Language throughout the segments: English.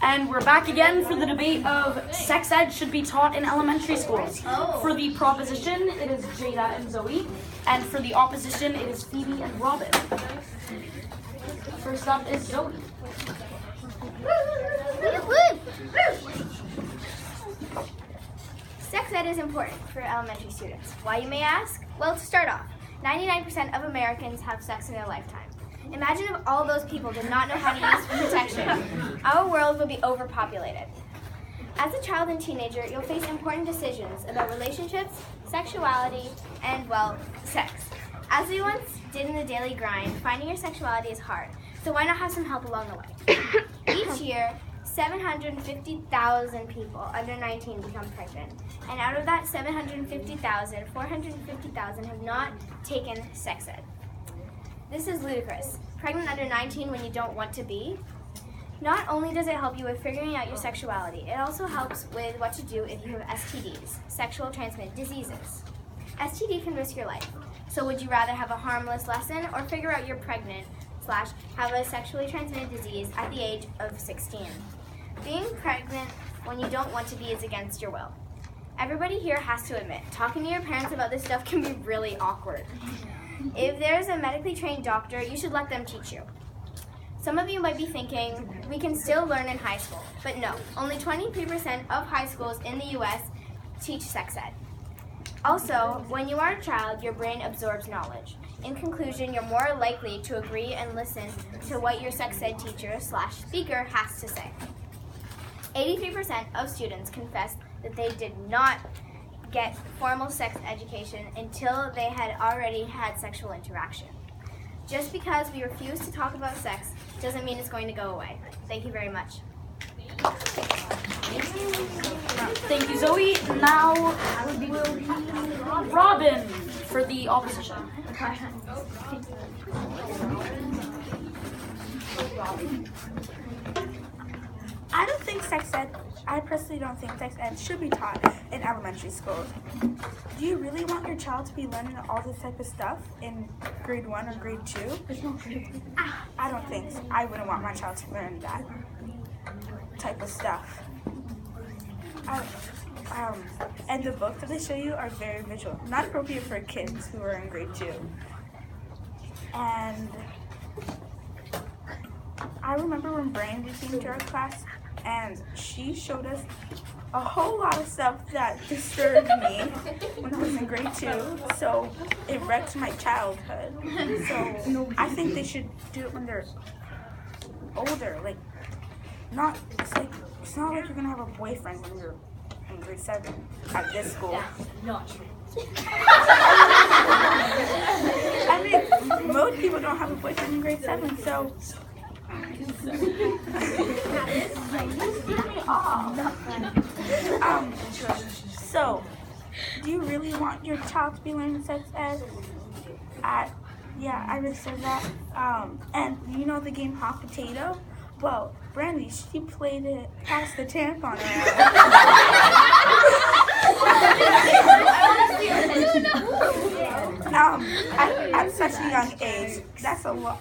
And we're back again for the debate of sex ed should be taught in elementary schools. For the proposition, it is Jada and Zoe. And for the opposition, it is Phoebe and Robin. First up is Zoe. Sex ed is important for elementary students. Why, you may ask? Well, to start off, 99% of Americans have sex in their lifetime. Imagine if all those people did not know how to use protection. Our world would be overpopulated. As a child and teenager, you'll face important decisions about relationships, sexuality, and, well, sex. As we once did in the daily grind, finding your sexuality is hard, so why not have some help along the way? Each year, 750,000 people under 19 become pregnant, and out of that 750,000, 450,000 have not taken sex ed. This is ludicrous. Pregnant under 19 when you don't want to be. Not only does it help you with figuring out your sexuality, it also helps with what to do if you have STDs, sexual transmitted diseases. STD can risk your life, so would you rather have a harmless lesson or figure out you're pregnant / have a sexually transmitted disease at the age of 16? Being pregnant when you don't want to be is against your will. Everybody here has to admit, talking to your parents about this stuff can be really awkward. If there's a medically trained doctor, you should let them teach you. Some of you might be thinking, we can still learn in high school, but no, only 23% of high schools in the US teach sex ed. Also, when you are a child, your brain absorbs knowledge. In conclusion, you're more likely to agree and listen to what your sex ed teacher / speaker has to say. 83% of students confess that they did not get formal sex education until they had already had sexual interaction. Just because we refuse to talk about sex doesn't mean it's going to go away. Thank you very much. Thank you, Zoe. Now will be Robin for the opposition. I personally don't think sex ed should be taught in elementary schools. Do you really want your child to be learning all this type of stuff in grade 1 or grade 2? I don't think so. I wouldn't want my child to learn that type of stuff. And the books that they show you are very visual, not appropriate for kids who are in grade 2. And I remember when Brandy came to our class and she showed us a whole lot of stuff that disturbed me when I was in grade 2, so it wrecked my childhood. So I think they should do it when they're older, it's not like you're gonna have a boyfriend when you're in grade 7 at this school. That's not true. I mean, most people don't have a boyfriend in grade 7, so. So, do you really want your child to be learning sex ed? Yeah, I just said that. And you know the game Hot Potato? Well, Brandy, she played it past the tampon at such a young age, that's a lot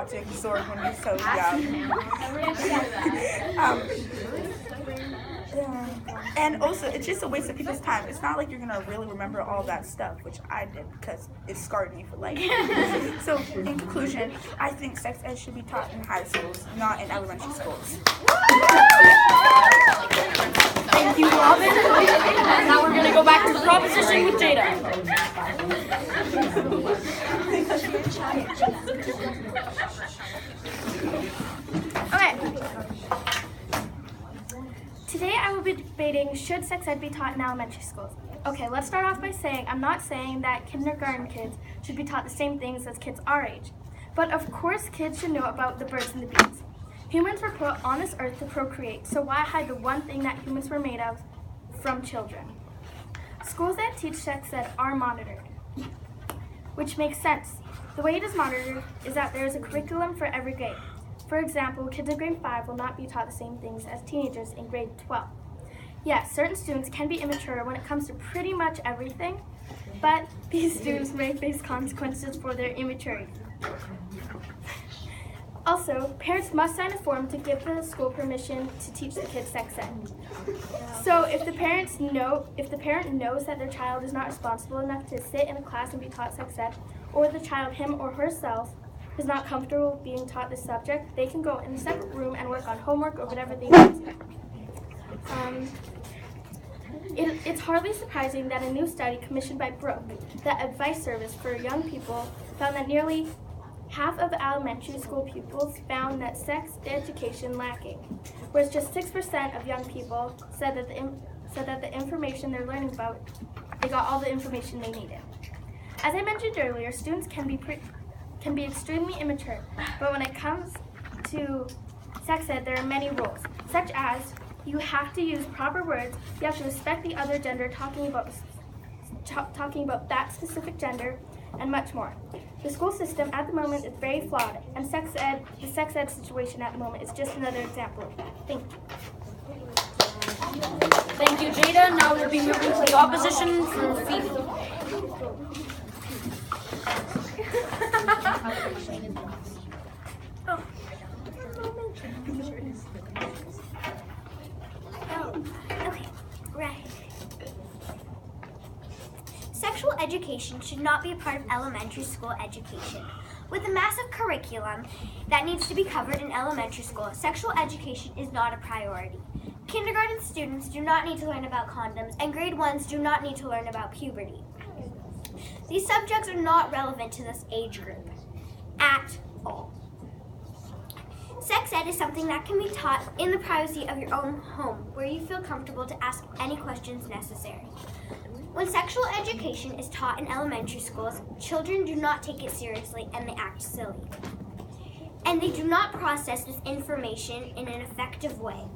to absorb when you're so young. And also, it's just a waste of people's time. It's not like you're gonna really remember all that stuff, which I did because it scarred me for life. So, in conclusion, I think sex ed should be taught in high schools, not in elementary schools. Thank you, Robin. Now we're gonna go back to the proposition with Jada. Okay. Today I will be debating, should sex ed be taught in elementary schools? Okay, let's start off by saying I'm not saying that kindergarten kids should be taught the same things as kids our age. But of course kids should know about the birds and the bees. Humans were put on this earth to procreate, so why hide the one thing that humans were made of from children? Schools that teach sex ed are monitored, which makes sense. The way it is monitored is that there is a curriculum for every grade. For example, kids in grade 5 will not be taught the same things as teenagers in grade 12. Yes, certain students can be immature when it comes to pretty much everything, but these students may face consequences for their immaturity. Also, parents must sign a form to give the school permission to teach the kids sex ed. So if the parent knows that their child is not responsible enough to sit in a class and be taught sex ed, or the child, him or herself, is not comfortable being taught this subject, they can go in a separate room and work on homework or whatever they need. It's hardly surprising that a new study commissioned by Brooke, the advice service for young people, found that nearly half of elementary school pupils found that sex education lacking, whereas just 6% of young people said that the information they're learning about, they got all the information they needed. As I mentioned earlier, students can be extremely immature, but when it comes to sex ed, there are many rules, such as you have to use proper words, you have to respect the other gender, talking about that specific gender, and much more. The school system at the moment is very flawed, and the sex ed situation at the moment is just another example. Thank you. Thank you, Jada. Now we'll be moving to the opposition for Phoebe. Okay, right. Sexual education should not be a part of elementary school education. With a massive curriculum that needs to be covered in elementary school, sexual education is not a priority. Kindergarten students do not need to learn about condoms, and grade 1s do not need to learn about puberty. These subjects are not relevant to this age group at all. Sex ed is something that can be taught in the privacy of your own home, where you feel comfortable to ask any questions necessary. When sexual education is taught in elementary schools, children do not take it seriously and they act silly. And they do not process this information in an effective way.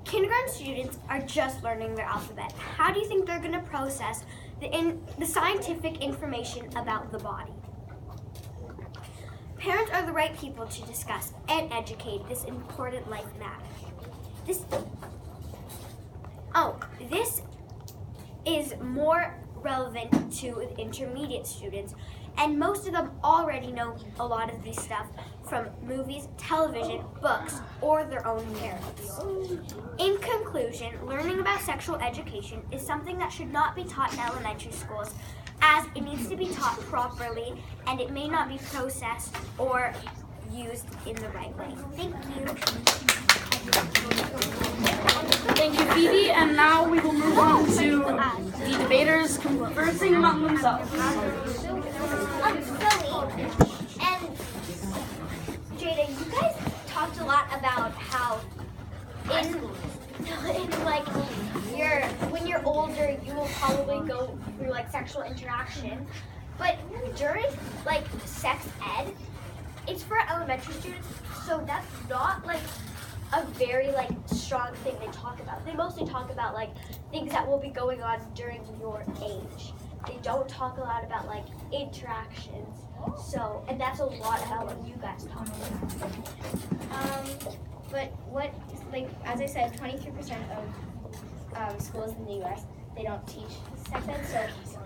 Kindergarten students are just learning their alphabet. How do you think they're going to process the scientific information about the body? Parents are the right people to discuss and educate this important life matter. This is more relevant to intermediate students, and most of them already know a lot of this stuff from movies, television, books, or their own parents. In conclusion, learning about sexual education is something that should not be taught in elementary schools, as it needs to be taught properly and it may not be processed or used in the right way. Thank you. Thank you, Phoebe. And now we will move on to the debaters conversing among themselves. I'm Zoe, and Jada, you guys talked a lot about how when you're older, you will probably go through like sexual interaction, but during like sex ed, it's for elementary students, so that's not like a very like strong thing they talk about. They mostly talk about like things that will be going on during your age. They don't talk a lot about like interactions. So, and that's a lot of what you guys talk about. But what, like, as I said, 23% of schools in the U.S., they don't teach sex ed. So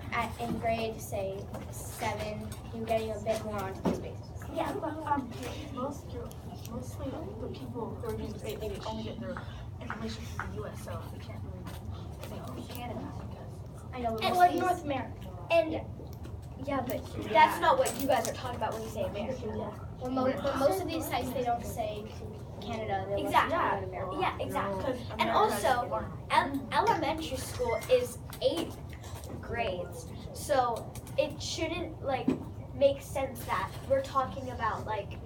in grade, say, 7, you're getting a bit more onto this basis. Yeah, but mostly the people who are using grade, they only get their information from the U.S., so they can't really think of Canada. I know, And like North America. And yeah, but that's not what you guys are talking about when you say America. Well, most of these sites, they don't say Canada. They Exactly. Say America. Yeah, exactly. And also, elementary school is 8 grades, so it shouldn't like make sense that we're talking about like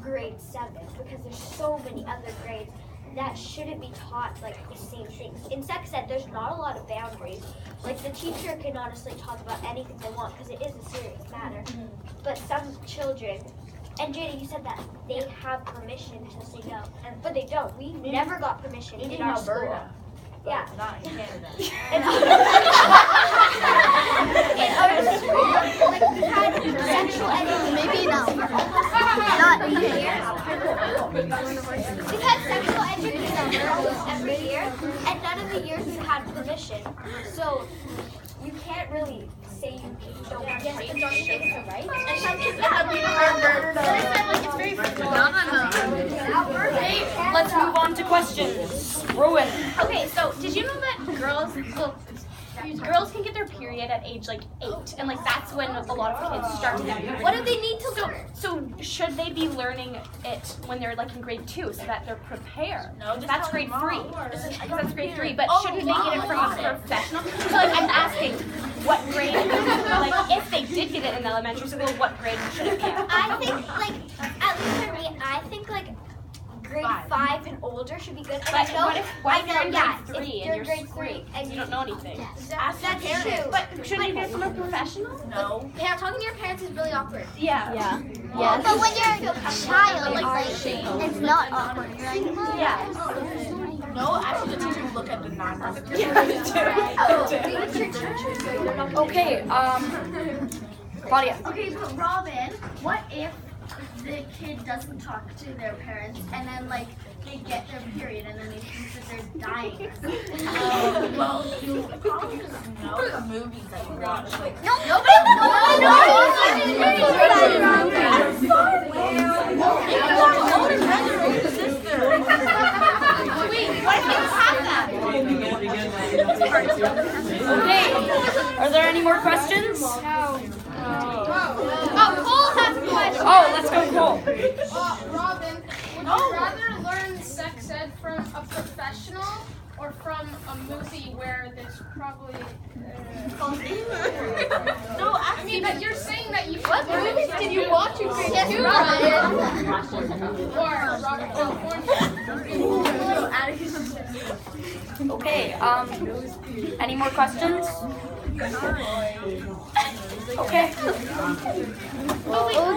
grade 7 because there's so many other grades that shouldn't be taught like the same things. In sex ed, there's not a lot of boundaries. Like the teacher can honestly talk about anything they want because it is a serious matter. But some children, and Jada, you said that they have permission to say no, but they don't. We never got permission in our school. Yeah. Not in Canada. In other schools, like we've had sexual education. Maybe no. Not here. We've had sexual education almost every year, and none of the years we've had permission. So you can't really say you don't want to praise the right? And some kids have murdered. It's very Okay, let's move on to questions. Rowan. Okay, so did you know that girls can get their period at age like 8, and like that's when a lot of kids start to get periods. What do they need to learn? So should they be learning it when they're like in grade 2 so that they're prepared? No, just that's tell grade your 3. mom. That's grade 3. But shouldn't they get it from a professional? So like I'm asking, what grade? Like if they did get it in elementary school, what grade should it be at? I think, like, at least for me, I think, like, grade 5 and older should be good. And But I know, what if you're in grade 3 if and you're you're grade screwed? 3 and You don't know anything. That's true. But shouldn't you get it from a professional? No. Yeah, talking to your parents is really awkward. Yeah. But when you're a child, it's not awkward, right? Yeah. No, actually, the teachers look at the numbers. Okay, Claudia. Okay, but Robin, what if the kid doesn't talk to their parents and then like they get their period and then they think that they're dying? Well, you probably just know the movies that you watch. Like, Okay, are there any more questions? Cole has a question. Oh, let's go, Cole. Robin, would you rather learn sex ed from a professional or from a movie where there's probably no, I mean, but you're saying that you What movies did you watch in grade 2, or Robert California. Okay, any more questions? Okay.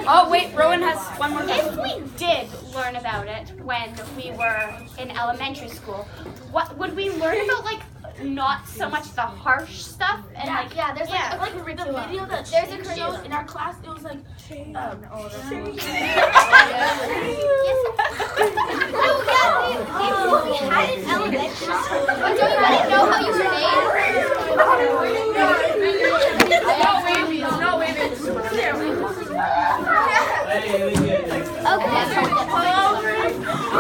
Oh, wait, Rowan has one more question. If we did learn about it when we were in elementary school, what would we learn about? Like not so much the harsh stuff and like there's like a the curriculum. video that There's a showed curriculum. in our class, it was like, Yes.